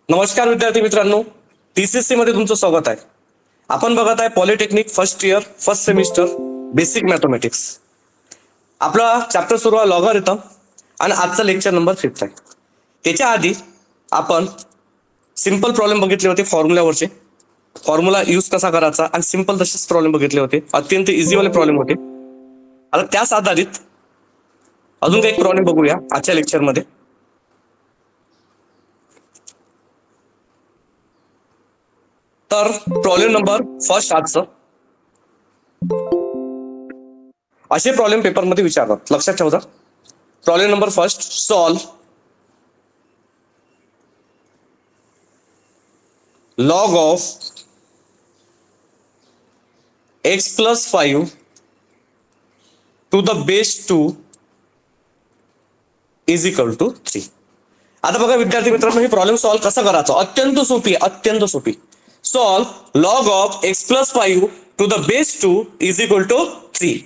नमस्कार विद्यार्थी मित्रांनो, TCSC मध्ये तुमचं स्वागत आहे. आपण बघत आहे polytechnic first year first semester basic mathematics. आपला चॅप्टर सुरू आहे लॉगरिथम आणि आजचा लेक्चर नंबर 5 आहे. त्याच्या आधी आपण सिंपल प्रॉब्लेम बघितले होते, फॉर्म्युलावरचे फॉर्म्युला यूज कसा करायचा आणि सिंपल तसेच प्रॉब्लेम बघितले होते. अत्यंत इझीवाले प्रॉब्लेम होते. आता त्याच आधारित अजून काही प्रॉब्लेम बघूया आजच्या लेक्चरमध्ये. तर प्रॉब्लेम नंबर फर्स्ट आजचं असे प्रॉब्लेम पेपरमध्ये विचारतात, लक्षात ठेवा. Problem number first, solve log of x plus 5 to the base 2 is equal to 3. आता बघा विद्यार्थी मित्रांनो, ही प्रॉब्लेम सॉल्व्ह कसं करायचं, अत्यंत सोपी आहे, अत्यंत सोपी. Solve log of x plus 5 to the base 2 is equal to 3.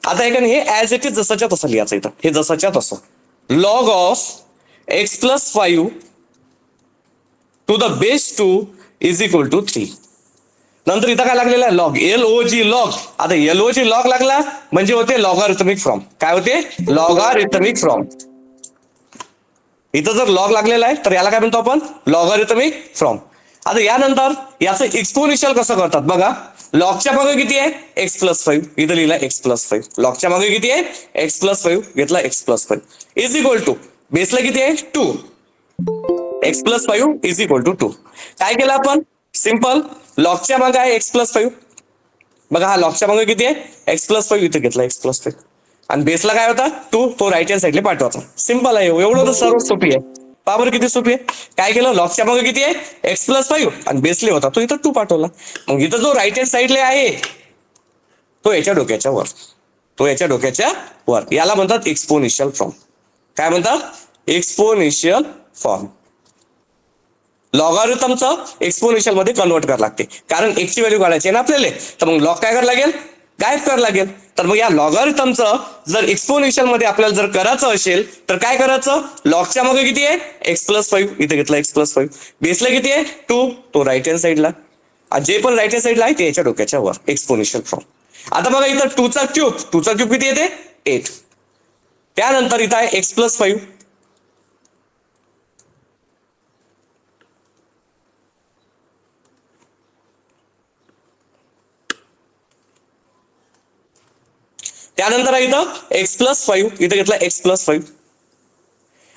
आता हे ऍज इट इज जसाच्या तसं लिहायचं इथं, हे जसाच्या तसं. Log of x plus 5 to the base 2 is equal to 3. नंतर इथं काय लागलेलं आहे, लॉग, LOG लॉग. आता LOG लॉग लागला म्हणजे होते लॉगॅरिथमिक फ्रॉम. काय होते, लॉगॅरिथमिक फ्रॉम. इथं जर लॉग लागलेला आहे तर याला काय म्हणतो आपण, लॉगॅरिथमिक फ्रॉम. आता यानंतर याचं एक्सपोनेन्शियल कसं करतात बघा. लॉगच्या मागे किती आहे, x plus 5, इथं लिहिला x plus 5. लॉगच्या मागे किती आहे, x plus 5, घेतला x plus 5 is equal to बेसला किती आहे 2, x plus 5 is equal to 2. काय केलं आपण, सिंपल, लॉगच्या मागे आहे x plus 5. बघा हा लॉगच्या मागे किती आहे x plus 5, इथे घेतला x plus 5 आणि बेसला काय होता 2, तो राईट हँड साईडला पाठवायचा. सिंपल आहे, एवढं तर सर्व सोपी आहे. पावर किती सोपी आहे. काय केलं, लॉगच्या मागे किती आहे x plus 5 आणि बेसले होता तो इथं 2 पाठवला. मग इथं जो राईट हँड साईडला आहे तो याच्या डोक्याच्या वर, तो याच्या डोक्याच्या वर. याला म्हणतात एक्सपोनेन्शियल फॉर्म. काय म्हणतात, एक्सपोनेन्शियल फॉर्म. लॉगॅरिथमचं एक्सपोनेन्शियल मध्ये कन्वर्ट करावं लागते, कारण x ची व्हॅल्यू काढायची आहे ना आपल्याला. तर मग लॉग काय करावं लागेल, गायब करावं लागेल. तर मग या लॉगॅरिथमचं जर एक्सपोनेन्शियल मध्ये आपल्याला जर करायचं असेल तर काय करायचं, लॉगच्या मागे किती आहे x plus 5, इथे घेतला x plus 5. बेसला किती आहे 2, तो राईट हँड साईडला. जे पण राईट हँड साईडला आहे ते याच्या डोक्याच्या वर, एक्सपोनेन्शियल फॉर्म. आता बघा इथं 2 चा क्यूब किती येते 8. त्यानंतर इथं आहे x plus 5. त्यानंतर इथं x plus 5, इथं घेतला x plus 5.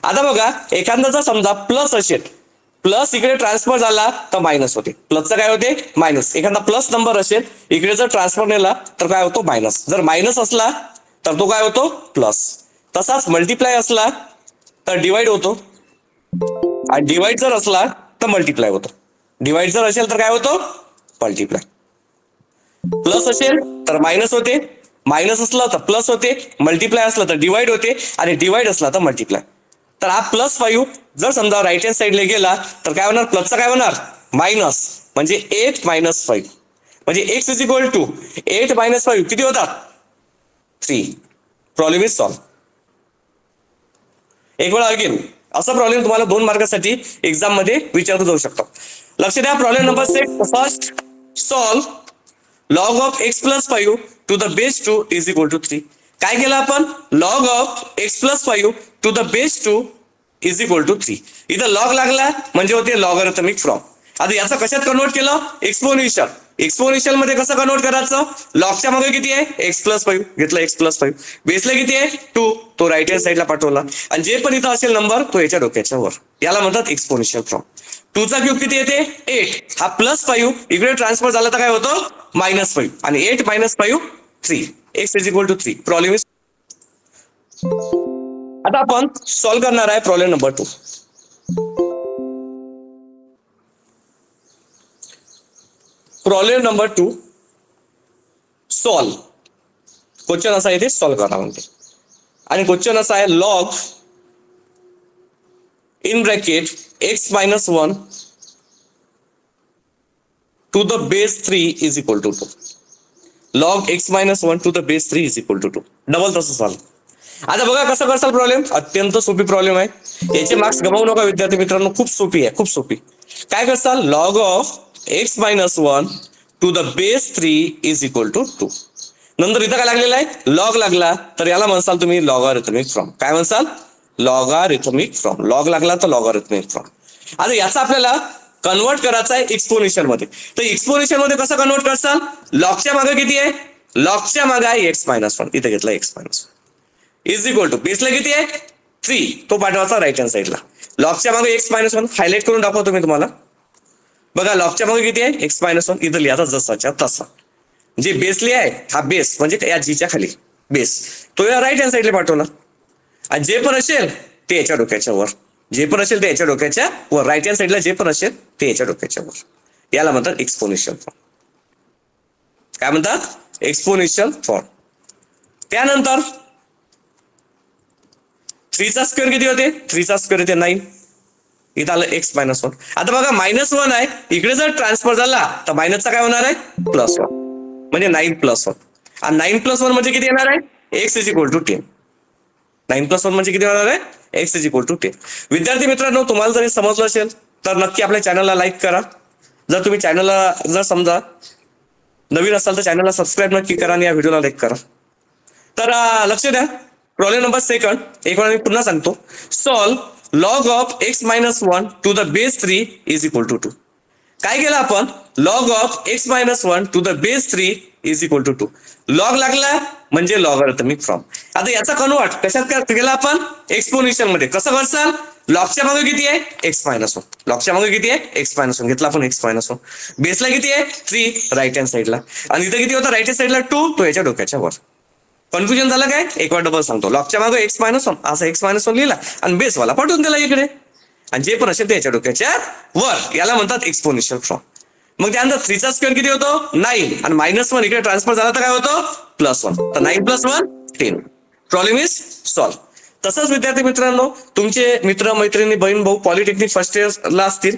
आता बघा एखादा जर समजा प्लस असेल, प्लस इकडे ट्रान्सफर झाला तर मायनस होते, प्लसचं काय होते मायनस. एखादा प्लस नंबर असेल, इकडे जर ट्रान्सफर नेला तर काय होतो मायनस. जर मायनस असला तर तो काय होतो प्लस. तसाच मल्टिप्लाय असला तर डिवाइड होतो आणि डिवाइड जर असला तर मल्टिप्लाय होतो. डिवाइड जर असेल तर काय होतो मल्टिप्लाय. प्लस असेल तर मायनस होते, मायनस असला तर प्लस होते, मल्टिप्लाय असला तर डिवाइड होते आणि डिवाइड असला तर मल्टिप्लाय. तर हा प्लस 5 जर समजा राईट हँड साईडला गेला तर काय होणार, प्लसचा काय होणार मायनस, म्हणजे 8 minus 5, म्हणजे x is equal to 8 minus 5 किती होतात 3. Problem is solve. एक वेळा अगेन असा प्रॉब्लेम तुम्हाला 2 मार्कासाठी एक्झाम मध्ये विचारला जाऊ शकतो. लक्ष द्या. Problem number 6, first solve log of x plus 5 to the base 2 is equal to 3. काय केलं आपण, log of x plus 5 to the base 2 is equal to 3. इथं लॉग लागला म्हणजे होते लॉगॅरिथमिक फ्रॉम. आता याचं कशात कन्वर्ट केलं, एक्सपोनेन्शियल. एक्सपोनेन्शियल मध्ये कसं कन्वर्ट करायचं, लॉगच्या मागे किती आहे x plus 5, घेतला x plus 5. बेसला किती आहे 2, तो राईट हँड साईडला पाठवला आणि जे पण इथं असेल नंबर तो याच्या डोक्याच्या वर. याला म्हणतात एक्सपोनेन्शियल फ्रॉम. 2 चा क्यूब किती येते 8, हा प्लस 5 इकडे ट्रान्सफर झाला तर काय होतं -5 आणि 8 minus 5 3, x is equal to 3. Problem is. आता आपण सॉल्व्ह करणार आहे problem number 2. Problem number 2 solve. Question असा इथे सॉल्व्ह करा म्हणते आणि क्वेश्चन असा आहे, log in bracket x minus 1 to the base 3 is equal to 2. Log x minus 1 to the base 3 is equal to 2. Double तसं सॉल्व. आता बघा कसं करसाल प्रॉब्लेम, अत्यंत सोपी प्रॉब्लेम आहे. याचे मार्क्स गमावू नका विद्यार्थी मित्रांनो, खूप सोपी आहे, खूप सोपी. काय करसाल, log of x minus 1 to the base 3 is equal to 2. नंतर इथं काय लागलेलं आहे, लॉग लागला तर याला म्हणसाल तुम्ही लॉगॅरिथमिक फ्रॉम. काय म्हणसाल, लॉगॅरिथमिक फ्रॉम. लॉग लागला तर लॉगॅरिथमिक फ्रॉम. आता याचा आपल्याला कन्वर्ट करायचा आहे एक्सपोनेन्शियल मध्ये. तर एक्सपोनेन्शियल मध्ये कसं कन्वर्ट करसाल, लॉगच्या मागे किती आहे, लॉगच्या मागे आहे एक्स मायनस 1, इथे घेतला x minus 1 is equal to बेसला किती आहे 3, तो पाठवायचा राईट हँड साईडला. लॉगच्या मागे एक्स मायनस 1 हायलाइट करून दाखवतो मी तुम्हाला. बघा लॉगच्या मागे किती आहे एक्स मायनस 1, इथं लिहायचा जसाच्या तसा. जे बेसली आहे हा बेस म्हणजे या जीच्या खाली बेस, तो या राईट हँड साईडला पाठवला. आणि जे पण असेल ते याच्या डोक्याच्या वर, जे पण असेल ते याच्या डोक्याच्या वर, राईट हँड साईडला जे पण असेल ते याच्या डोक्याच्या वर. याला म्हणतात एक्सपोनेन्शियल फॉर्म. काय म्हणतात, एक्सपोनेन्शियल फॉर्म. त्यानंतर 3 चा स्क्वेअर किती होते, 3 चा स्क्वेअर येते 9, इथं आलं एक्स मायनस 1. आता बघा -1 आहे, इकडे जर ट्रान्सफर झाला तर मायनसचा काय होणार आहे +1, म्हणजे 9 + 1. आणि 9 + 1 म्हणजे किती येणार आहे, एक्स इज इक्वल टू 10. 9 + 1 म्हणजे किती होणार आहे, एक्स इज इक्वल टू 10. विद्यार्थी मित्रांनो, तुम्हाला जर समजलं असेल तर नक्की आपल्या चॅनलला लाईक करा. जर तुम्ही चॅनलला जर समजा नवीन असाल तर चॅनलला सबस्क्राईब नक्की करा आणि या व्हिडिओला लाईक करा. तर लक्ष द्या, प्रॉब्लेम नंबर सेकंड एक वेळा मी पुन्हा सांगतो. Solve log of x minus 1 to the base 3 is equal to 2. काय केलं आपण, log of x minus 1 to the base 3 is equal to 2. Log लागला म्हणजे लॉगॅरिथमिक फ्रॉम. आता याचा कन्वर्ट कशात केला आपण, एक्सपोनेन्शियल मध्ये. कसं करसाल, लॉगच्या मागे किती आहे एक्स मायनस 1, लॉगच्या मागे किती आहे एक्स मायनस 1, घेतला आपण एक्स मायनस 1. बेसला किती आहे 3 राईट हँड साईडला, आणि इथे किती होता राईट हँड साईडला 2, तो याच्या डोक्याच्या वर. कन्फ्युजन झालं काय, एक वेळ डबल सांगतो. लॉगच्या मागे एक्स मायनस 1 असा एक्स मायनस 1 लिहिला आणि बेसवाला पाठवून दिला इकडे, आणि जे पण असेल ते याच्या डोक्याच्या वर. याला म्हणतात एक्सपोनेन्शियल फ्रॉम. मग त्यानंतर 3 चा स्क्वेअर किती होतो 9, आणि -1 इकडे ट्रान्सफर झाला तर काय होतो +1, तर 9 + 1 10. Problem is solve. तसंच विद्यार्थी मित्रांनो, तुमचे मित्र मैत्रिणी बहीण भाऊ पॉलिटेक्निक फर्स्ट इयरला असतील,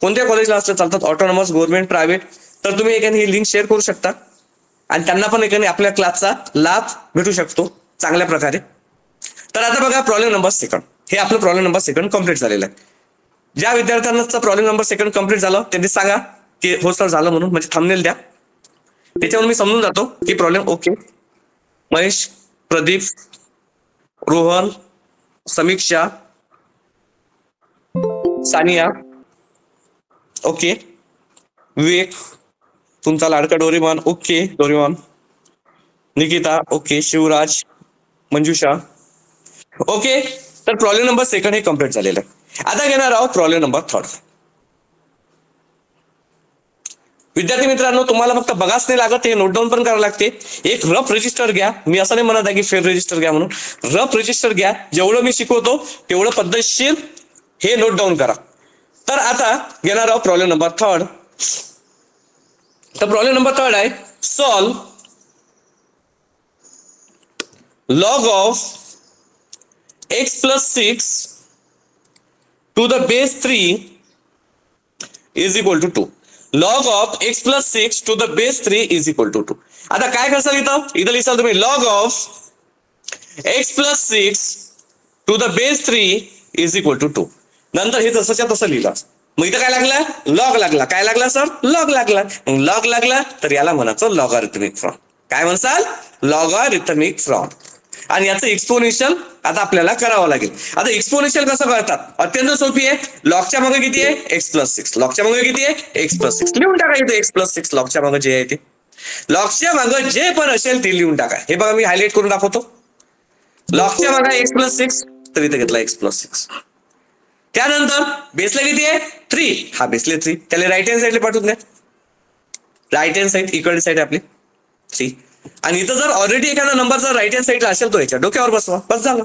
कोणत्या कॉलेजला असलं चालतात, ऑटोनॉमस गव्हर्नमेंट प्रायव्हेट, तर तुम्ही एखादी ही लिंक शेअर करू शकता आणि त्यांना पण एखादी आपल्या क्लासचा लाभ भेटू शकतो चांगल्या प्रकारे. तर आता बघा प्रॉब्लेम नंबर सेकंड, हे आपलं प्रॉब्लेम नंबर सेकंड कम्प्लीट झालेलं आहे. ज्या विद्यार्थ्यांना प्रॉब्लेम नंबर सेकंड कम्प्लीट झालं त्यांनी सांगा की हो सर झालं म्हणून, म्हणजे थंबनेल द्या, त्याच्यावर मी समजून जातो की problem okay. Mahesh, Pradeep, Rohan, Samiksha, Saniya okay, Vivek तुमचा लाडका Doraemon okay, Doraemon, Nikita okay, Shivraj, Manjusha okay. तर प्रॉब्लेम नंबर सेकंड हे कम्प्लीट झालेलं आहे. आता घेणार आहोत प्रॉब्लेम नंबर थर्ड. विद्यार्थी मित्रांनो, तुम्हाला फक्त बघाच नाही लागत, हे नोट डाऊन पण करावं लागते. एक रफ रजिस्टर घ्या, मी असं नाही म्हणत आहे की फेल रजिस्टर घ्या म्हणून, रफ रजिस्टर घ्या. जेवढं मी शिकवतो तेवढं पद्धतशीर हे नोट डाऊन करा. तर आता घेणार आहोत प्रॉब्लेम नंबर थर्ड. तर प्रॉब्लेम नंबर थर्ड आहे, solve log of x plus 6 to the base 3 is equal to 2. Log of x plus 6 to the base 3 is equal to 2. आता काय करसाल, इथं लिहिसाल तुम्ही log of x plus 6 to the base 3 is equal to 2. नंतर हे तसंच्या तसं लिहिलं. मग इथं काय लागला, लॉग लागला. काय लागला सर, लॉग लागला. मग लॉग लागला तर याला म्हणायचं लॉगॅरिथमिक फ्रॉम. काय म्हणसाल, लॉगॅरिथमिक फ्रॉम. आणि याचं एक्सपोनेन्शियल आता आपल्याला करावं लागेल. आता एक्सपोनेन्शियल कसं करतात, अत्यंत सोपी आहे. लॉगच्या मागे किती आहे एक्स प्लस 6, लॉगच्या मागे किती आहे एक्स प्लस 6, लिहून टाका इथे एक्स प्लस 6 लॉगच्या मागे जे आहे ते. लॉगच्या मागे जे पण असेल ते लिहून टाका. हे बघा मी हायलाइट करून दाखवतो. लॉगच्या मागे एक्स प्लस 6, तर इथे घेतला एक्स प्लस 6. त्यानंतर बेसला किती आहे 3, हा बेसला 3, त्याला राईट हँड साईडला पाठवून द्या. राईट हँड साईड इकडे साईड आपली 3, आणि इथं जर ऑलरेडी एखादा नंबर जर राईट हँड साईडला असेल तो याच्या डोक्यावर बसवा, बस झालं.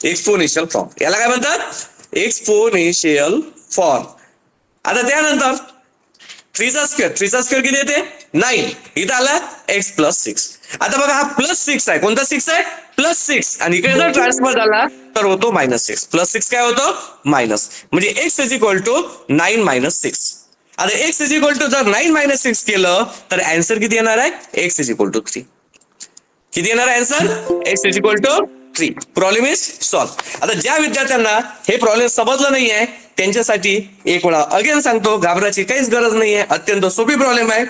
एक्सपोनेन्शियल फॉर्म, याला काय म्हणतात एक्सपोनेन्शियल फॉर्म. आता त्यानंतर 3 चा स्क्वेअर किती येते 9, इथं आला एक्स प्लस 6. आता बघा हा प्लस 6 आहे, कोणता 6 आहे प्लस 6, आणि इकडे जर ट्रान्सफर झाला तर होतो -6. प्लस 6 काय होतो मायनस, म्हणजे एक्स इज इक्वल टू 9 - 6. आता एक्स इज इक्वल टू जर 9 - 6 केलं तर आन्सर किती येणार आहे एक्स इज इक्वल टू 3. किती येणार आहे answer X is equal to 3. Problem is solve. आता ज्या विद्यार्थ्यांना हे प्रॉब्लेम समजलं नाहीये त्यांच्यासाठी एक वेळा अगेन सांगतो, घाबरायची काहीच गरज नाहीये, अत्यंत सोपी प्रॉब्लेम आहे.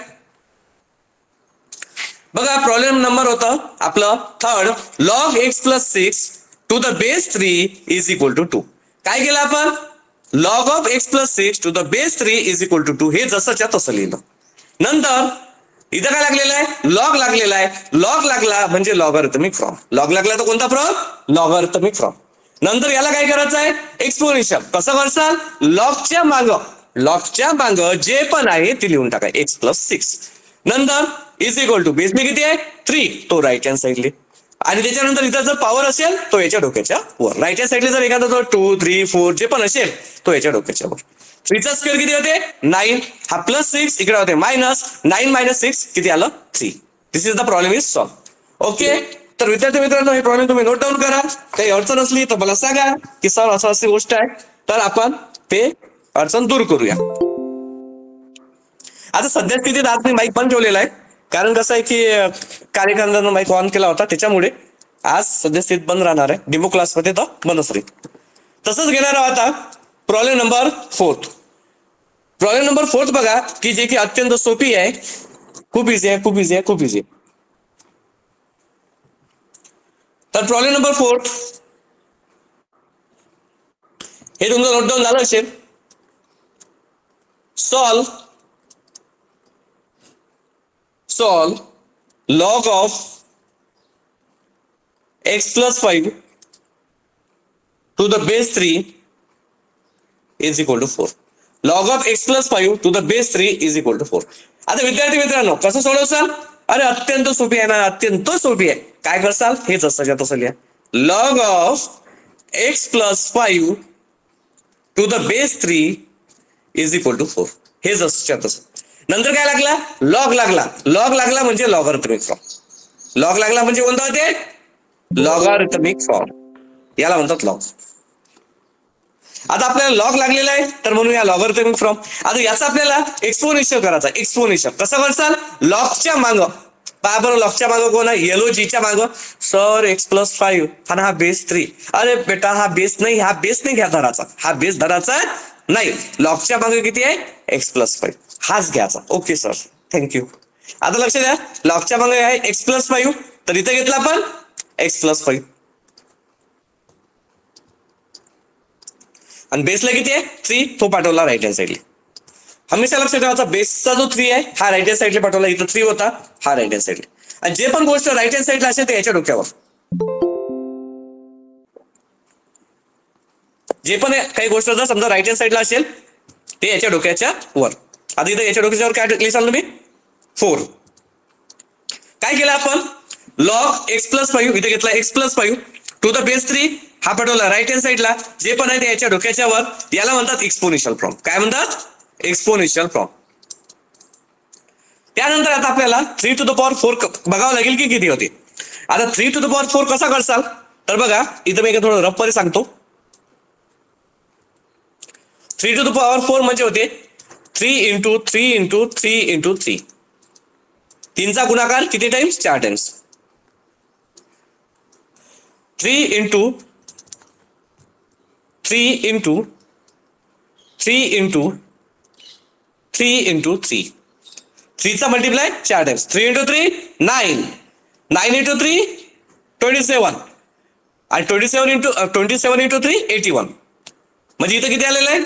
बघा प्रॉब्लेम नंबर होतं आपलं third, log x plus 6 to the base 3 is equal to 2. काय केलं आपण? Log of x plus 6 to the base 3 is equal to 2 हे जसंच्या तसं लिहिलं. नंतर इथं काय लागलेलं आहे? लॉग लागलेला आहे. लॉग लागला म्हणजे लॉगॅरिथमिक फॉर्म. लॉग लागला तर कोणता फॉर्म? Logarithmic form. नंतर याला काय करायचं आहे? एक्सपोनेन्शियल. कसं करसाल? लॉगच्या माग जे पण आहे ते लिहून टाका, एक्स प्लस 6. नंतर इज इक्वल टू बेसने किती आहे? 3, तो राईट हँड साईडले. आणि त्याच्यानंतर इथं जर पॉवर असेल तो याच्या डोक्याच्या वर. राईट हँड साईडले जर एखादा जो 2, 3, 4 जे पण असेल तो याच्या डोक्याच्या वर. 3चा स्क्वेअर किती होते? 9. हा प्लस 6 इकडे होते मायनस 9 मायनस 6 किती आलं? 3. This is the problem is solve. Okay. तर विद्यार्थी मित्रांनो हे प्रॉब्लेम तुम्ही नोट डाऊन करा. काही अडचण असली तर मला सांगा की सर असं अशी गोष्ट आहे, तर आपण ते अडचण दूर करूया. आता सध्या स्थितीत आज मी माईक बंद ठेवलेला आहे, कारण कसं आहे की कार्यक्रमानं माईक ऑन केला होता, त्याच्यामुळे आज सध्या स्थितीत बंद राहणार आहे. डेमो क्लासमध्ये तर बंदच राहील. तसंच घेणार आहोत आता प्रॉब्लेम नंबर 4. प्रॉब्लेम नंबर 4 बघा की जे की अत्यंत सोपी आहे, खूप इझी आहे, खूप इझी आहे, खूप इझी आहे. तर प्रॉब्लेम नंबर 4 हे तुमचं नोट डाऊन झालं असेल. Solve log of x plus 5 to the base 3 is equal to 4. Log of x plus 5 to the base 3 is equal to 4. आता विद्यार्थी मित्रांनो कसं सोडवसाल? अरे अत्यंत सोपी आहे ना, अत्यंत सोपी आहे. काय करसाल? हे जसंच्या तसं लिहा. Log of x plus 5 to the base 3 is equal to 4. हे जसंच्या तसं. नंतर काय लागला? लॉग लागला. लॉग लागला म्हणजे लॉगॅरिथमिक फॉर्म. लॉग लागला म्हणजे कोणता होते? Logarithmic form. याला म्हणतात लॉग. आता आपल्याला लॉग लागलेला आहे तर म्हणून या लॉगॅरिथमिक फॉर्म. आता याचा आपल्याला एक्सपोनेन्शियल करायचा. एक्सपोनेन्शियल कसं करसाल? लॉगच्या माग पहा बरं, लॉगच्या माग कोण आहे? येलो जीच्या माग. सर एक्स प्लस 5 आणि हा बेस 3. अरे बेटा हा बेस नाही, हा बेस नाही घ्या धराचा, हा बेस धराचा नाही. लॉगच्या मागे किती आहे? एक्स प्लस 5 हाच घ्यायचा. Okay sir, thank you. आता लक्ष द्या, लॉगच्या मागे आहे एक्स प्लस 5, तर इथे घेतला आपण एक्स प्लस 5 आणि बेसला किती आहे? 3, तो पाठवला राईट हँड साईडला. हमेशा लक्षात ठेवायचा बेसचा जो 3 आहे हा राईट हँड साईडला पाठवला. इथं 3 होता, हा राईट हँड साईडला. आणि जे पण गोष्ट राईट हँड साईडला असेल ते याच्या डोक्यावर. जे पण काही गोष्ट जर समजा राईट हँड साईडला असेल ते याच्या डोक्याच्या वर. आता इथं याच्या डोक्याच्या वर काय लिहिसाल तुम्ही? 4. काय केलं आपण? लॉग एक्स प्लस 5 इथे घेतला X plus 5 to the base 3 हा पाठवला राईट हँड साईडला. जे पण आहे ते याच्या डोक्याच्या वर. याला म्हणतात एक्सपोनेन्शियल फॉर्म. काय म्हणतात? Exponential form. त्यानंतर आता आपल्याला 3 टू द पॉवर 4 बघावं लागेल की किती होते. आता 3 टू द पॉवर 4 कसा करसाल? तर बघा इथं मी थोडं रफ मध्ये सांगतो. 3 टू द पॉवर 4 म्हणजे होते 3 इंटू 3 इंटू 3 इंटू 3. 3चा गुणाकार किती times? 4 times. 3 into 3 into 3 into 3 into 3. 3चा मल्टिप्लाय 4 टाइम्स. 3 इंटू 3 9. 9 इंटू 3 27 आणि 27 इंटू 3 81. म्हणजे इथं किती आलेलं आहे?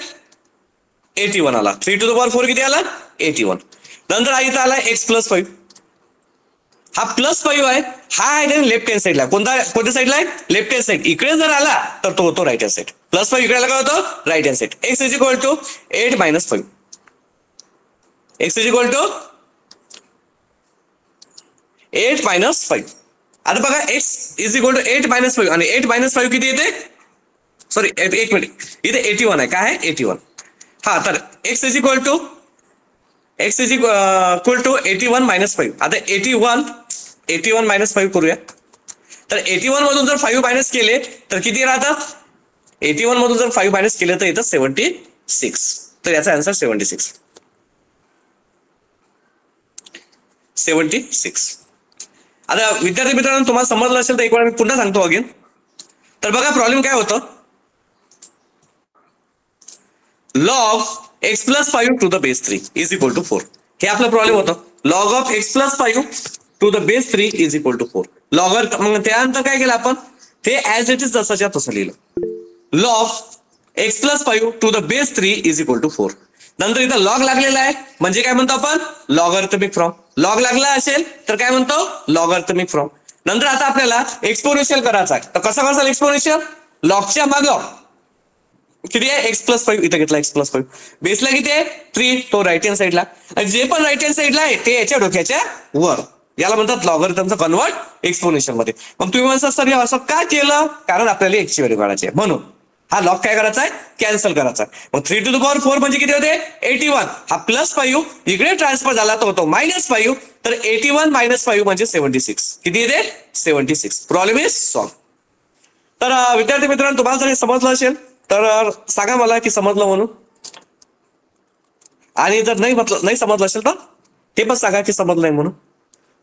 81 आला. 3 टू द पॉवर 4 किती आला? 81. नंतर हा इथं आला एक्स प्लस 5. हा प्लस 5 आहे, हा आहे लेफ्ट हँड साईडला. कोणत्या साईडला आहे? Left hand side. इकडे जर आला तर तो होतो राईट हँड साईड. प्लस 5 इकडे आला काय होतो? Right hand side. X is equal to 8 minus 5. X is equal to 8 minus 5. आता बघा x is equal to 8 minus 5 आणि 8 मायनस 5 किती येते? सॉरी एक मिनिट, इथे 81 आहे. काय आहे? 81. हा तर x is equal to 81 minus 5. आता 81 मायनस 5 करूया. तर 81 मधून जर 5 मायनस केले तर किती राहतात? 81 मधून जर 5 मायनस केले तर येतं 76. तर याचा आन्सर 76. 76. आता विद्यार्थी मित्रांनो तुम्हाला समजलं असेल तर एक वेळा मी पुन्हा सांगतो अगेन. तर बघा प्रॉब्लेम काय होतं? Log x plus 5 to the base 3 is equal to 4. हे आपला प्रॉब्लेम होता. Log of x plus 5 to the base 3 is equal to 4. लॉगर मग त्यानंतर काय केलं आपण, ते ऍज इट इज जसंच्या तसं लिहिलं. Log x plus 5 to the base 3 is equal to 4. नंतर इथं लॉग लागलेला आहे म्हणजे काय म्हणतो आपण, लॉगॅरिथमिक फॉर्म. लॉग लागला असेल तर काय म्हणतो, लॉगॅरिथमिक फॉर्म. नंतर आता आपल्याला एक्सपोनेन्शियल करायचा आहे. तर कसं करायचं एक्सपोनेन्शियल, लॉगच्या मागं किती आहे एक्स प्लस 5, इथं घेतला एक्स प्लस 5. बेसला किती आहे 3, तो राईट हँड साईडला. आणि जे पण राईट हँड साईडला आहे ते याच्या डोक्याच्या वर. याला म्हणतात लॉगॅरिथमचा कन्वर्ट एक्सपोनेन्शियल मध्ये. मग तुम्ही म्हणता सर असं का केलं, कारण आपल्याला एक्सची व्हॅल्यू काढायची आहे म्हणून. हा लॉग काय करायचा आहे, कॅन्सल करायचा आहे. मग 3 टू द पॉवर 4 म्हणजे किती होते 81. हा प्लस 5 इकडे ट्रान्सफर झाला तो होतो -5. तर 81 - 5 म्हणजे 76. किती येते 76. Problem is solve. तर विद्यार्थी मित्रांनो, तुम्हाला जर हे समजलं असेल तर सांगा मला की समजलं म्हणून. आणि जर नाही समजलं असेल तर ते पण सांगा की समजलं नाही म्हणून.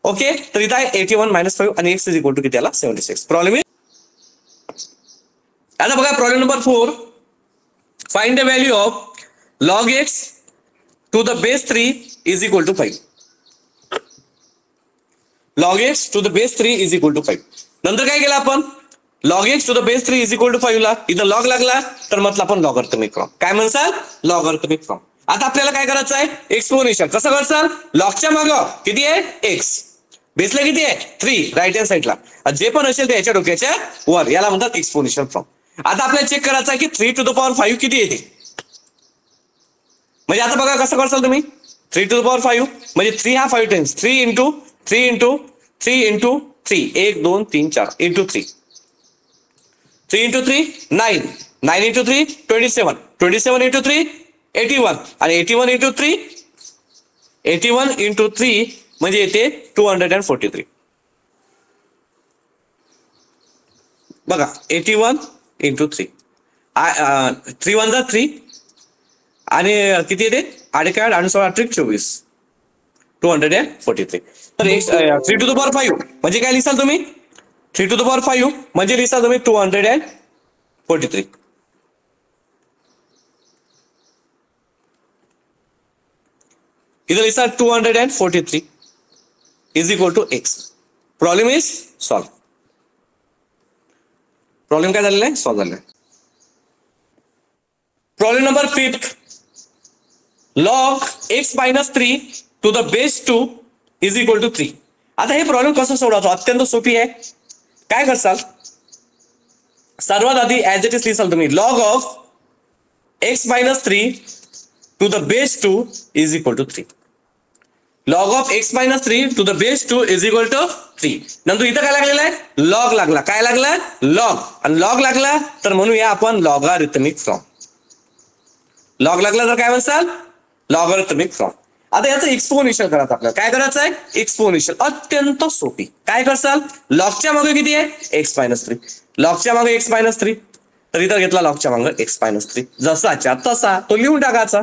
ओके, तर इथं आहे 81 - 5 आणि x इज इक्वल टू किती आला 76. Problem is. आता बघा problem number 4. Find the value of log x to the base 3 is equal to 5. Log x to the base 3 is equal to 5. नंतर काय केलं आपण, log x to the base 3 is equal to 5 ला इथं log लागला तर म्हटलं आपण लॉगॅरिथमिक फॉर्म. काय म्हणसाल, लॉगॅरिथमिक फॉर्म. आता आपल्याला काय करायचं आहे, एक्सपोनेन्शियल. कसं करसाल, लॉगच्या मागं किती आहे एक्स, बेसला किती आहे 3, राईट हँड साईडला. जे पण असेल ते याच्या डोक्याच्या वर, याला म्हणतात एक्सपोनेन्शियल फॉर्म. आता आपल्याला चेक करायचं आहे की 3 टू द पॉवर 5 किती येते. म्हणजे आता बघा कसं करसाल तुम्ही, 3 टू द पॉवर 5 म्हणजे 3 हा 5 times 3 into 3 into 3 into 3 1 2 3 4 into 3 3 into 3 9 9 into 3 27 27 into 3 81 आणि 81 इंटू 3 81 इंटू 3 म्हणजे येते 243. बघा 81 इंटू 3 3 1 जा 3 आणि किती येते 8 आणि 16 ट्रिक 24 243. तर 3 टू द पॉवर 5 म्हणजे काय लिहिसाल तुम्ही, 3 टू द पॉवर 5 म्हणजे लिहिसाल तुम्ही 243. इथं लिहिसाल 243 is equal to x. Problem is solve. Problem काय झालेला आहे, सॉल्व झालेला आहे. Problem number 5. Log x minus 3 to the base 2 is equal to 3. आता हे प्रॉब्लेम कसं सोडवायचं, अत्यंत सोपी आहे. काय करसाल, सर्वात आधी ऍज इट इज लिहिसाल तुम्ही log of x minus 3 to the base 2 is equal to 3. Log of x minus 3 to the base 2 is equal to 3. नंतर इथं काय लागलेलं आहे, लॉग लागला. काय लागला, लॉग. आणि लॉग लागला तर म्हणूया आपण लॉगॅरिथमिक फॉर्म. लॉग लागला तर काय म्हणसाल, लॉगॅरिथमिक फॉर्म. आता याचं एक्सपोनेन्शियल करायचं आपल्याला. काय करायचं आहे, एक्सपोनेन्शियल. अत्यंत सोपी. काय करसाल, लॉगच्या मागे किती आहे एक्स मायनस 3, लॉगच्या मागे एक्स मायनस 3. तर इथं घेतला लॉगच्या मागे एक्स मायनस 3, जसाच्या तसा तो लिहून टाकायचा,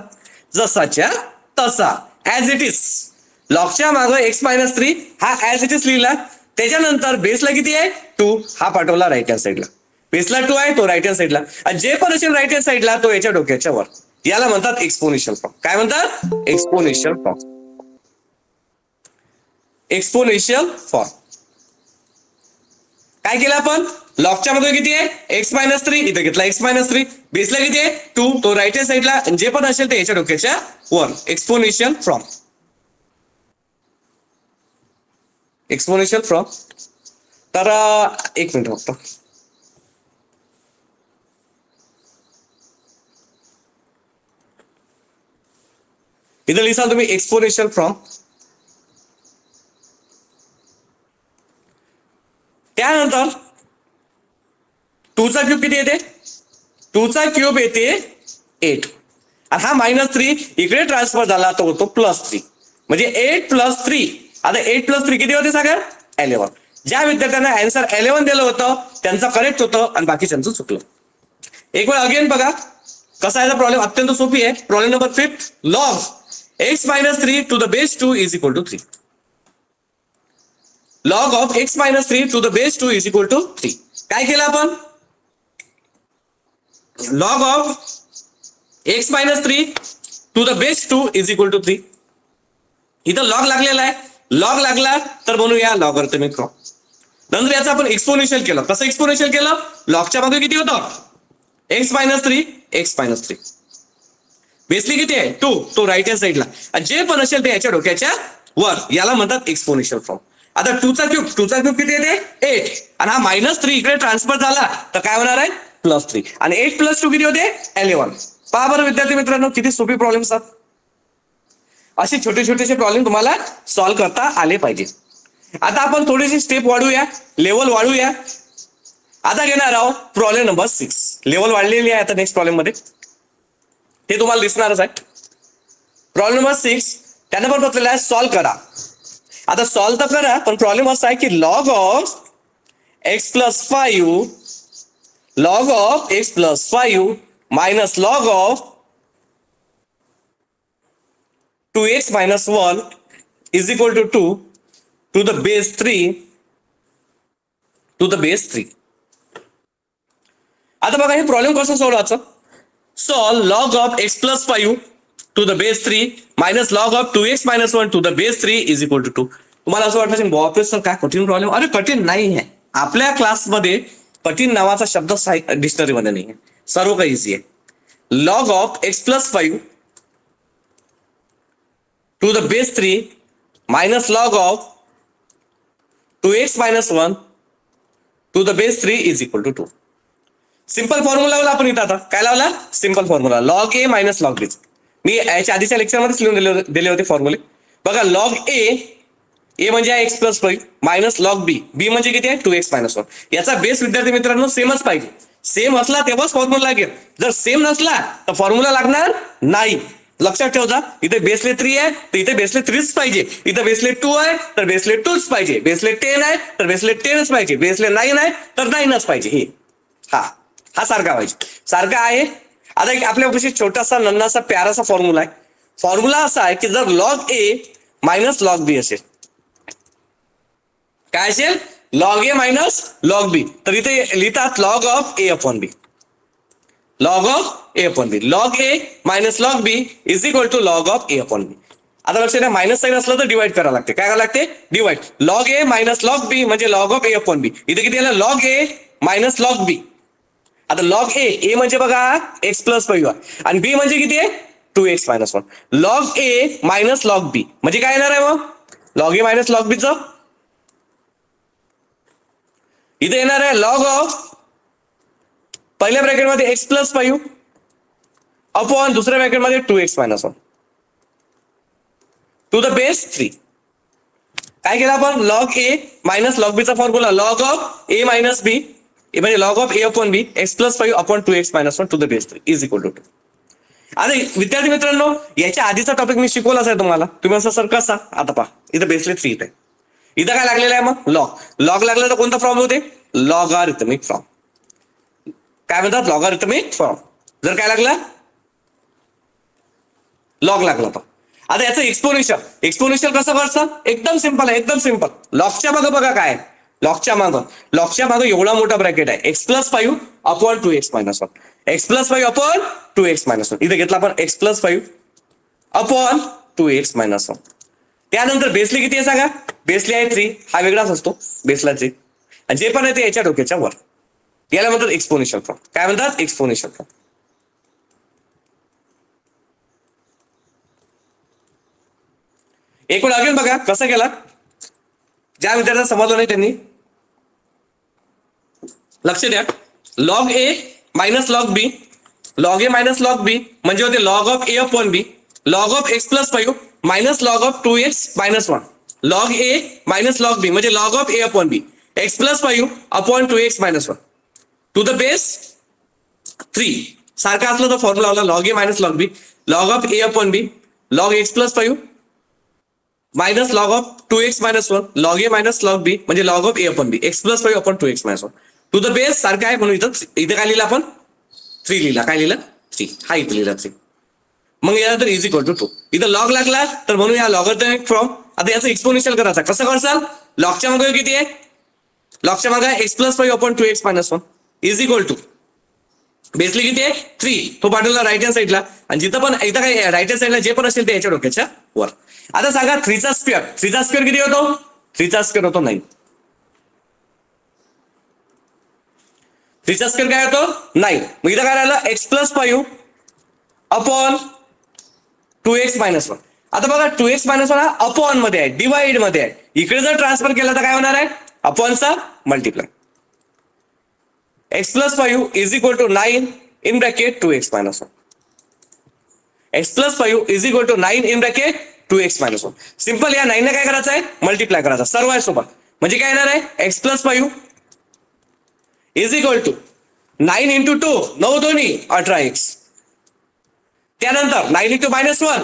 जसाच्या तसा ऍज इट इज. लॉगच्या मागे एक्स मायनस 3 हा ऍज इट इज लिहिला. त्याच्यानंतर बेसला किती आहे 2, हा पाठवला राईट हँड साईडला. बेसला 2 आहे तो राईट हँड साईडला. आणि जे पण असेल राईट हँड साईडला तो याच्या डोक्याच्या वर. याला म्हणतात एक्सपोनेन्शियल फॉर्म. काय म्हणतात, एक्सपोनेन्शियल फॉर्म. Exponential form. काय केलं आपण, लॉगच्या मध्ये किती आहे एक्स मायनस 3, इथं घेतला एक्स मायनस 3. बेसला किती आहे 2, तो राईट हँड साईडला. जे पण असेल ते याच्या डोक्याच्या वर. Exponential form. Exponential form. तर 1 मिनिट फक्त. इथं लिहिसाल तुम्ही एक्सपोनेन्शियल फॉर्म. त्यानंतर 2 चा क्यूब किती येते, 2 चा क्यूब येते 8. आणि हा -3 इकडे ट्रान्सफर झाला तो होतो +3 म्हणजे 8 + 3. आता 8 + 3 किती होते सांगा 11. ज्या विद्यार्थ्यांना आन्सर 11 दिलं होतं त्यांचं करेक्ट होतं आणि बाकीच्यांचं चुकलं. एक वेळ अगेन बघा कसा आहे प्रॉब्लेम, अत्यंत सोपी आहे. Problem number 5. Log x minus 3 to the base 2 is equal to 3. Log of x minus 3 to the base 2 is equal to 3. काय केलं आपण, log of x minus 3 to the base 2 is equal to 3. इथं log लागलेला आहे, log लागला तर म्हणूया logarithmic form. नंतर याचं आपण एक्सपोनेन्शियल केलं. कसं एक्सपोनेन्शियल केलं? लॉगच्या मागे किती होतं? X minus 3 x minus 3. बेसली किती आहे? 2. तो राईट हँड साईडला, आणि जे पण असेल ते याच्या डोक्याच्या वर, याला म्हणतात एक्सपोनेन्शियल फॉर्म. आता 2चा क्यूब किती येते? 8. आणि हा -3 इकडे ट्रान्सफर झाला तर काय होणार आहे? +3. आणि 8 + 2 किती होते? 11. पहा बरं विद्यार्थी मित्रांनो, किती सोपी प्रॉब्लेम असतात. असे छोटे छोटेसे प्रॉब्लेम तुम्हाला सॉल्व्ह करता आले पाहिजे. आता आपण थोडीशी स्टेप वाढूया, लेवल वाढूया. आता घेणार आहोत प्रॉब्लेम नंबर 6. लेवल वाढलेली आहे आता नेक्स्ट प्रॉब्लेम मध्ये, ते तुम्हाला दिसणारच आहे. प्रॉब्लेम नंबर 6 त्यानं पण बघलेला आहे, सॉल्व्ह करा. आता सॉल्व्ह तर करा, पण प्रॉब्लेम असा आहे की log of x + 5 log of x + 5 minus log of 2x - 1 is equal to 2 to the base 3 to the base 3. आता बघा हे प्रॉब्लेम कसं सोडवायचं. Solve log of x + 5 to the base 3 minus log of 2x - 1 to the base 3 is equal to 2. तुम्हाला असं वाटलं बापरे sir काय कठीण प्रॉब्लेम? अरे कठीण नाही आहे. आपल्या क्लासमध्ये कठीण नावाचा शब्द डिक्शनरीमध्ये नाही आहे, सर्व काही इझी आहे. Log of x + 5 to the base 3 minus log of 2x - 1 to the base 3 is equal to 2. Simple formula लावला आपण इथं. आता काय लावला? Simple formula log A minus log B. मी याच्या आधीच्या लेक्चरमध्येच लिहून दिले होते फॉर्म्युले. बघा लॉग ए म्हणजे आहे x + 5 मायनस लॉग बी म्हणजे किती आहे? 2x - 1. याचा बेस विद्यार्थी मित्रांनो सेमच पाहिजे. सेम असला तेव्हाच फॉर्म्युला लागेल, जर सेम नसला तर फॉर्म्युला लागणार नाही. लक्षात ठेवता, इथे बेसले 3 आहे तर इथे बेसले 3च पाहिजे. इथे बेसले 2 आहे तर बेसले 2च पाहिजे. बेसले 10 आहे तर बेसले 10च पाहिजे. बेसले 9 आहे तर 9च पाहिजे. हे हा सारखा पाहिजे, सारखा आहे. आता एक आपल्यापाशी छोटासा नन्नासा प्यारासा फॉर्म्युला आहे. फॉर्म्युला असा आहे की जर log A minus log B असेल, काय असेल? Log A minus log B, तर इथे लिहितात log of A upon B. Log of A upon B, log A minus log B is equal to log of A upon B. आता लक्षात द्या, minus sine असलं तर डिवाइड करावं लागते. काय करावं लागते? Divide. Log A minus log B म्हणजे लॉग ऑफ ए अपॉन बी. इथे किती आलं? Log A minus log B. आता लॉग ए म्हणजे बघा x + 5 आणि बी म्हणजे किती आहे? 2x - 1. Log A minus log B म्हणजे काय येणार आहे मग? लॉग ए मायनस लॉग बी च इथे येणार आहे लॉग ऑफ पहिल्या ब्रॅकेटमध्ये x + 5 अपॉन दुसऱ्या ब्रॅकेटमध्ये 2x - 1 टू द बेस 3. काय केलं आपण? Log A minus log B चा formula log of A minus B म्हणजे log of A upon B x + 5 upon 2x - 1 to the base 3 is equal to 2. आता विद्यार्थी मित्रांनो, याच्या आधीचा टॉपिक मी शिकवलाच आहे तुम्हाला. तुम्ही असं सर कसा? आता पहा, इथं बेसले 3 आहे. इथं काय लागलेलं आहे मग? लॉग लागला तर कोणता फॉर्म होते? Logarithmic form. काय म्हणतात? Logarithmic form. जर काय लागला? लॉग लागला तर. आता याचं एक्सपोनेन्शियल कसं करायचं? एकदम सिंपल आहे, एकदम सिंपल. लॉगच्या मागं बघा काय? लॉगच्या मागं एवढा मोठा ब्रॅकेट आहे. x + 5 upon 2x - 1. x + 5 upon 2x - 1. इथे घेतला आपण x + 5 अपॉन 2x - 1. त्यानंतर बेसली किती आहे सांगा? बेसली आहे 3. हा वेगळाच असतो बेसला 3. आणि जे पण आहे ते याच्या डोक्याच्या वर. याला म्हणतात एक्सपोनेन्शियल फॉर्म. काय म्हणतात? Exponential form. एक वेळ अगेन बघा कसं केला. ज्या विद्यार्थ्यांना समजलं नाही त्यांनी लक्ष द्या. Log A minus log B, log A minus log B म्हणजे होते log of A upon B, log of x + 5 minus log of 2x - 1. Log A minus log B म्हणजे log of A upon B x + 5 upon 2x - 1 to the base 3. सारखा असलं तर formula लावला log A minus log B, log of A upon B, log x + 5 minus log of 2x - 1, log A minus log B म्हणजे log of A upon B x + 5 upon 2x - 1 to the base सारखा आहे म्हणून इथं काय लिहिलं आपण? 3 लिहिला. काय लिहिलं? 3. हा इथं लिहिला 3. मग यानंतर इज इक्वल टू 2. इथं लॉग लागला तर म्हणून या लॉगॅरिथमिक फॉर्म. आता याचं एक्सपोनेन्शियल करायचं. कसं करसाल? लॉगच्या मागे किती आहे? लॉगच्या मागे x + 5 upon 2x - 1 is equal to बेसली किती आहे 3, तो पाठवला राईट हँड साईडला, आणि जिथं पण इथं काय राईट हँड साईडला जे पण असेल ते याच्या डोक्याच्या वर. आता सांगा 3चा स्क्वेअर, 3चा स्क्वेअर किती होतो, 3चा स्क्वेअर होतो 9. 3चा स्क्वेअर काय होतो 9. मग इथं काय राहिलं x+5 अपॉन 2x - 1. आता बघा 2x - 1 हा अपॉन मध्ये आहे, डिवाइड मध्ये आहे. इकडे जर ट्रान्सफर केला तर काय होणार आहे, अपॉनचा multiply. x+5 is equal to 9 in bracket 2x - 1. x+5 is equal to 9 in bracket 2x - 1. Simple. या 9 ने काय करायचं आहे, मल्टिप्लाय करायचा सर्व आहे सोबत. म्हणजे काय येणार आहे x+5 is equal to 9 into 2, 9 दोन्ही 18x. त्यानंतर 9 इंटू -1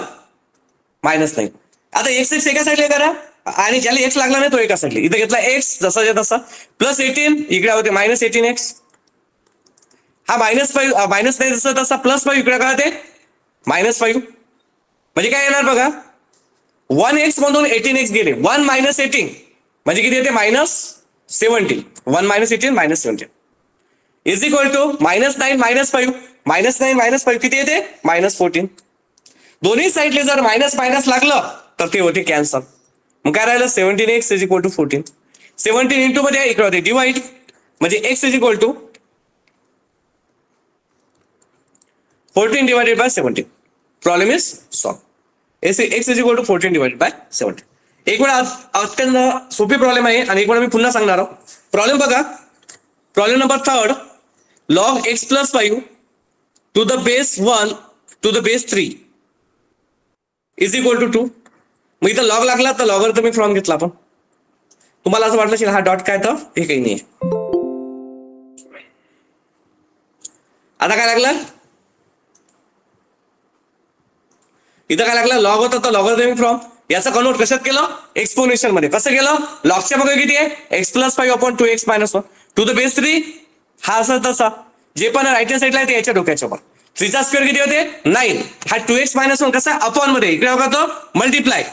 -9. आता x एका साईडला करा, आणि ज्याला x लागला नाही तो एका साईडला. इथे घेतला x जसा तसा, +18 इकडे होते -18x. हा -5 मायनस नाही जसं तसा, +5 इकडे काय होते -5. म्हणजे काय येणार बघा, 1x मधून 18x गेले, 1 - 18 म्हणजे किती येते -17. 1 - 18 -17 इज इक्वल टू -9 -5. -9 - 5 किती येते -14. दोन्ही साईडले जर मायनस मायनस लागलं तर ते होते कॅन्सल. मग काय राहिलं 17x is equal to 14. 17 into मध्ये इकडे होते डिवाइड, म्हणजे x is equal to 14 divided by 17. Problem is solve. x is equal to 14 divided by 17. एक वेळा अत्यंत सोपी प्रॉब्लेम आहे, आणि एक वेळा मी पुन्हा सांगणार आहोत. प्रॉब्लेम बघा, problem number 3, log x+5 to the base 1 to the base 3 is equal to 2. मग इथं लॉग लागला तर लॉगर तुम्ही फ्रॉम घेतला आपण. तुम्हाला असं वाटलं असेल हा डॉट काय, तर हे काही नाही. आता काय लागलं, इथं काय लागलं लॉग होता तर लॉगर तुम्ही फ्रॉम. याचं कन्वर्ट कशात केलं, एक्सपोनेन्शियल मध्ये. कसं केलं, लॉगच्या बघा किती आहे x+5 upon 2x - 1 to the base 3. हा असं तसा जे पण राईट हँड साईडला आहे ते याच्या डोक्याच्या वर. 3चा स्क्वेअर किती होते 9. हा 2x - 1 कसा अपॉन मध्ये, इकडे बघा तो मल्टिप्लाय.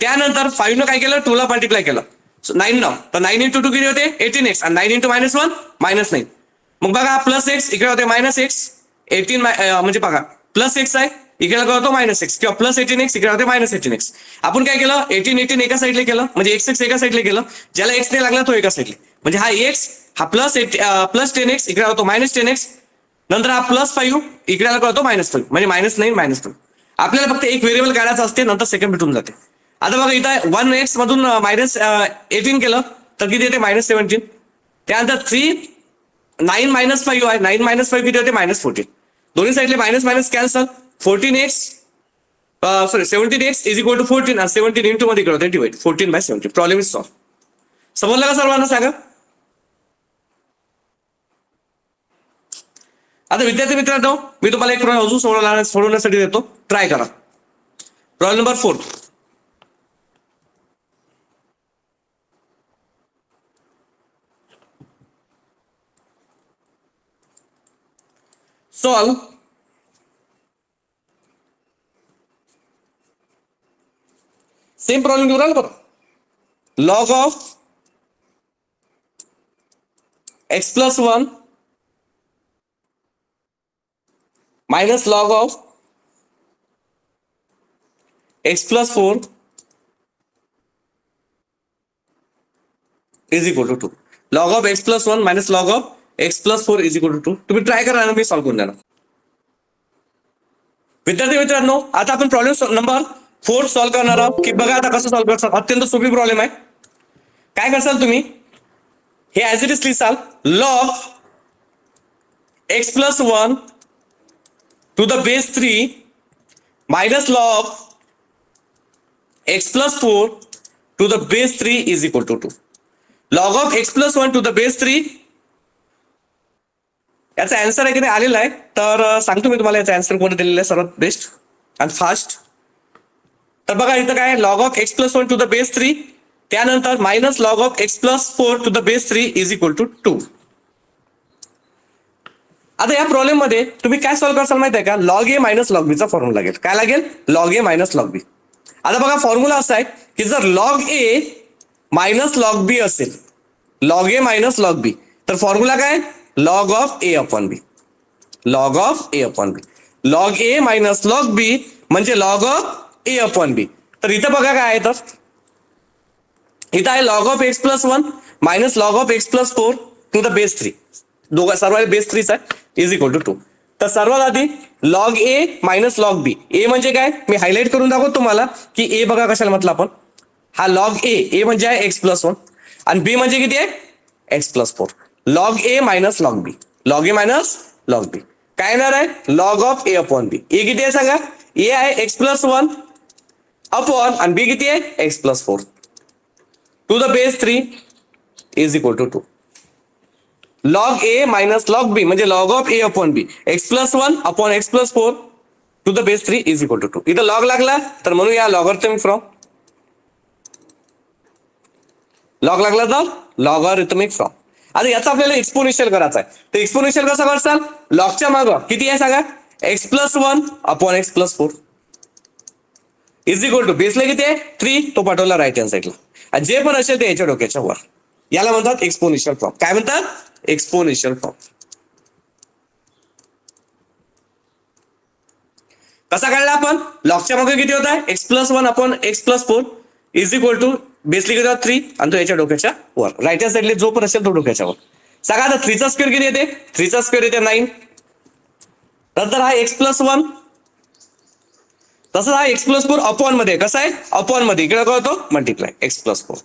त्यानंतर 5 न काय केलं 2 ला मल्टिप्लाय केलं 9 न, तर 9 इंटू 2 किती होते 18x, आणि 9 इंटू -1 -9. मग बघा +x इकडे होते -x. 18 म्हणजे बघा +x आहे, इकडे होतो -x, किंवा +18x इकडे होते -18x. आपण काय केलं 18 एका साईडला केलं, म्हणजे x एका साईडला केलं. ज्याला x नाही लागला तो एका साईडला, म्हणजे हा x हा +10x इकडे होतो -10x. नंतर हा +5 इकडे होतो -5, म्हणजे -9 -2. आपल्याला फक्त एक व्हेरिएबल काढायचं असते, नंतर सेकंड भेटून जाते. आता बघा इथं 1x मधून -18 केलं तर किती येते -17. त्यानंतर 9 - 5 आहे, 9 - 5 किती होते -14. दोन्ही साईडले minus minus cancel. 17x is equal to 14, आणि 17 इंटू मध्ये करतो डिवाइड 14/17. Problem is solve. समजलं का सर्वांना सांगा. आता विद्यार्थी मित्रांनो, मी तुम्हाला एक प्रॉब्लेम अजून सोडवण्यासाठी देतो, ट्राय करा. Problem number 4. Solve same problem घेऊन राहिलो बरं. Log of x+1 minus log of x+4 is equal to 2. Log of x+1 minus log of x+4 is equal to 2. तुम्ही ट्राय करा ना, मी सॉल्व करून देणार. विद्यार्थी मित्रांनो, आता आपण प्रॉब्लेम नंबर 4 सॉल्व करणार आहोत. की बघा आता कसं सॉल्व करतात. अत्यंत सोपी प्रॉब्लेम आहे. काय करसाल तुम्ही, हे ऍज इट इज लिहिसाल. Log x+1 to the base 3 minus log x+4 to the base 3 is equal to 2. Log of x+1 to the base 3, याचा आन्सर आहे की नाही आलेला आहे, तर सांगतो मी तुम्हाला याचा आन्सर कोणी दिलेला आहे सर्वात बेस्ट आणि फास्ट. तर बघा इथं काय, log of x+1 to the base 3, त्यानंतर minus log of x+4 to the base 3 is equal to 2. आता या प्रॉब्लेम मध्ये तुम्ही काय सॉल्व्ह करसाल माहिती आहे का, लॉग ए मायनस लॉग बीचा फॉर्म्युला लागेल. काय लागेल, log A minus log B. आता बघा फॉर्म्युला असा आहे की जर log A minus log B असेल, log A minus log B, तर फॉर्म्युला काय, log of A upon B. Log of A upon B. Log A minus log B म्हणजे log of A upon B. तर इथं बघा काय आहे, तर इथं आहे log of x plus 1 minus log of x plus 4 to the base 3. दोघं सर्व बेस 3 आहे इज इक्वल टू 2. तर सर्वात आधी लॉग ए मायनस लॉग बी. ए म्हणजे काय मी हायलाइट करून दाखवतो तुम्हाला की ए बघा कशाला म्हटलं आपण. हा लॉग ए म्हणजे आहे एक्स प्लस 1 आणि बी म्हणजे किती आहे X plus 4. Log A minus log B. Log A minus log बी काय येणार आहे लॉग ऑफ ए अपॉन बी. ए किती आहे सांगा. ए आहे एक्स प्लस 1 अपॉन आणि बी किती आहे X plus 4 to the base 3 is equal to 2. Log A minus log B म्हणजे log of A upon B. X plus 1 upon x plus 4 to the base 3 is equal to 2. इथं log लागला तर म्हणून या logarithmic from. Log लागला तर logarithmic from. आता याचा आपल्याला एक्सपोनेन्शियल करायचा आहे. तर एक्सपोनेन्शियल कसं करसाल. लॉगच्या मागं किती आहे सांगा X plus 1 upon x plus 4 is equal to बेसला किती आहे 3 तो पाठवला राईट हँड साईडला. जे पण असेल ते याच्या डोक्याच्या वर. याला म्हणतात एक्सपोनेन्शियल फॉर्म. काय म्हणतात एक्सपोनेन्शियल फॉर्म. कसा काढला आपण लॉगच्या मागे किती होता x plus 1 upon x plus 4 is equal to बेसली किती होता 3 आणि तो याच्या डोक्याच्या वर. राईट हँड साईडला जो पण असेल तो डोक्याच्या वर. सांगा आता 3 चा स्क्वेअर किती येते 3 चा स्क्वेअर येते 9. नंतर हा एक्स प्लस 1 तसं हा एक्स प्लस 4 अपॉन मध्ये कसा आहे अपॉन मध्ये इकडे काय होतो मल्टिप्लाय एक्स प्लस 4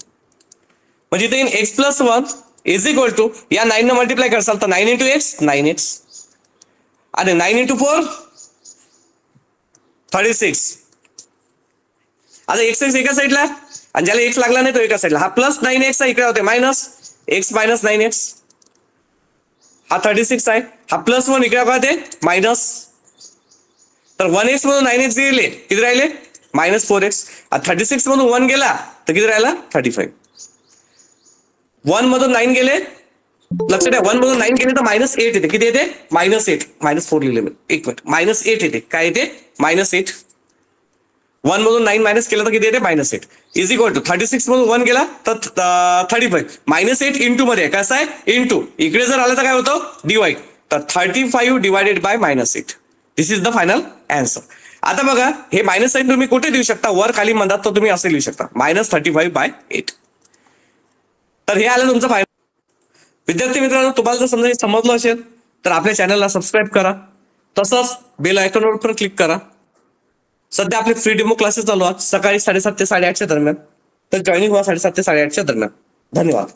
म्हणजे इथे x plus 1 is equal to या 9 ने मल्टिप्लाय करसाल तर 9 इंटू एक्स 9x आणि 9 इंटू 4 36. आता एक्स एक्स एका साईडला आणि ज्याला एक्स लागला नाही तो एका साईडला. हा प्लस 9x इकडे होते मायनस एक्स मायनस 9x. हा 36 आहे. हा प्लस 1 इकडे काय होते मायनस. तर 1x मधून 9x गेले किती राहिले मायनस 4x. 36 मधून 1 गेला तर किती राहिला 35. 1 मधून 9 गेले लक्षात द्या 1 मधून 9 गेले तर मायनस 8 येते. किती येते मायनस 8 मायनस 4 लिहिले मी एक मिनिट मायनस 8 येते. काय येते मायनस 8. 1 मधून 9 मायनस केलं तर किती येते मायनस 8 इज इक्वल टू 36 मधून 1 गेला तर 35 मायनस 8 इंटू मध्ये कसं आहे इंटू इकडे जर आलं तर काय होतं डिवाइड. तर 35 divided by minus 8 this is the final answer. आता बघा हे मायनस साईन तुम्ही कुठे देऊ शकता वर खाली म्हणतात तर तुम्ही असे लिहू शकता मायनस 35/8. तर हे आलं तुमचं फायनल. विद्यार्थी मित्रांनो तुम्हाला जर समजा समजलं असेल तर आपल्या चॅनलला सबस्क्राईब करा. तसंच बेल आयकॉनवर पण क्लिक करा. सध्या आपले फ्री डेमो क्लासेस चालू आहेत सकाळी 7:30 ते 8:30 दरम्यान. तर जॉईनिंग व्हा 7:30 ते 8:30 दरम्यान. धन्यवाद.